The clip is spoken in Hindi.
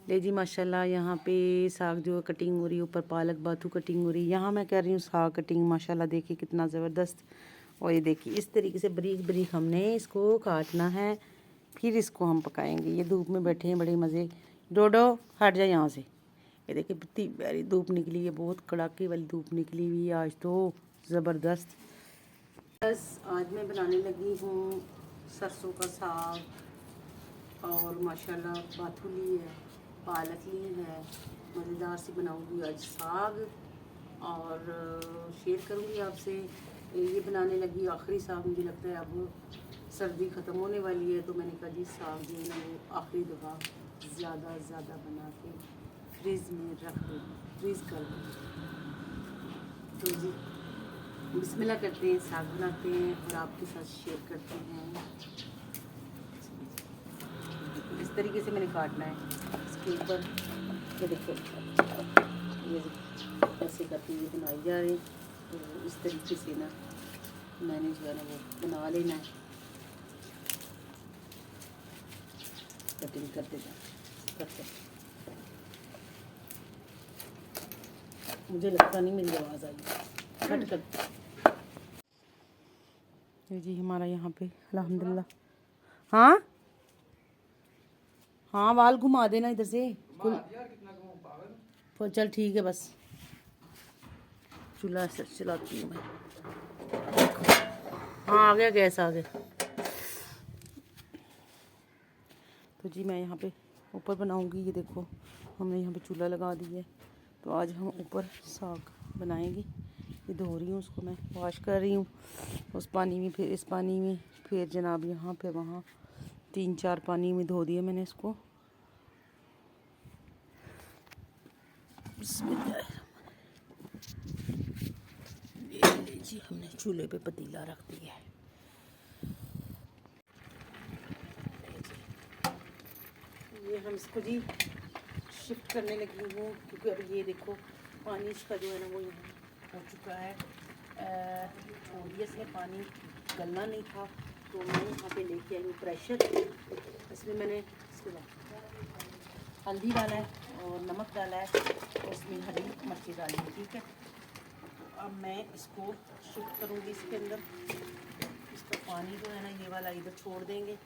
ले जी माशाल्लाह यहाँ पे साग जो कटिंग हो रही है, ऊपर पालक बाथू कटिंग हो रही है। यहाँ मैं कर रही हूँ साग कटिंग। माशाल्लाह देखिए कितना ज़बरदस्त। और ये देखिए इस तरीके से बारीक बारीक हमने इसको काटना है, फिर इसको हम पकाएंगे। ये धूप में बैठे हैं बड़े मज़े। डोडो हट जाए यहाँ से। ये देखिए कितनी प्यारी धूप निकली है, बहुत कड़ाके वाली धूप निकली हुई है आज तो ज़बरदस्त। बस आज मैं बनाने लगी हूँ सरसों का साग और माशाल्लाह बाथू ली है, पालक ली है। मज़ेदार सी बनाऊंगी आज साग और शेयर करूंगी आपसे। ये बनाने लगी आखिरी साग। मुझे लगता है अब सर्दी ख़त्म होने वाली है, तो मैंने कहा जी साग जो है ना वो आखिरी दफ़ा ज़्यादा बना के फ्रिज में रख दूँ, फ्रीज़ कर दूँ। तो जी बिस्मिल्लाह करते हैं, साग बनाते हैं और आपके साथ शेयर करते हैं। इस तरीके से मैंने काटना है। इसके ऊपर ये देखो, ये ऐसे करके ये बनाई जा रही। तो इस तरीके से ना मैंने जो है ना वो बना लेना है, कटिंग करते जाए। मुझे लगता नहीं मेरी आवाज़ आई। कट कर जी हमारा यहाँ पे अल्हम्दुलिल्लाह। हाँ हाँ, बाल घुमा देना इधर से। चल ठीक है, बस चूल्हा से चलाती हूँ मैं। हाँ आ गया, गैस आ गया। तो जी मैं यहाँ पे ऊपर बनाऊँगी। ये देखो हमने यहाँ पे चूल्हा लगा दिया है। तो आज हम ऊपर साग बनाएंगे। ये धो रही हूँ उसको, मैं वॉश कर रही हूँ उस पानी में, फिर इस पानी में, फिर जनाब यहाँ पे वहाँ 3-4 पानी में धो दिया मैंने इसको। ये जी हमने चूल्हे पे पतीला रख दिया है। ये हम इसको जी शिफ्ट करने लगी हूँ, क्योंकि अब ये देखो पानी इसका जो है ना वो यहाँ हो चुका है। छोड़ दिया इसमें, पानी गलना नहीं था। तो मैं यहाँ पे लेके आई हूँ प्रेशर। इसमें मैंने इसके बाद हल्दी डाला है और नमक डाला है और इसमें हरी मिर्ची डाली है। ठीक है, तो अब मैं इसको शिफ्ट करूँगी इसके अंदर। इसका पानी जो है ना ये वाला इधर छोड़ देंगे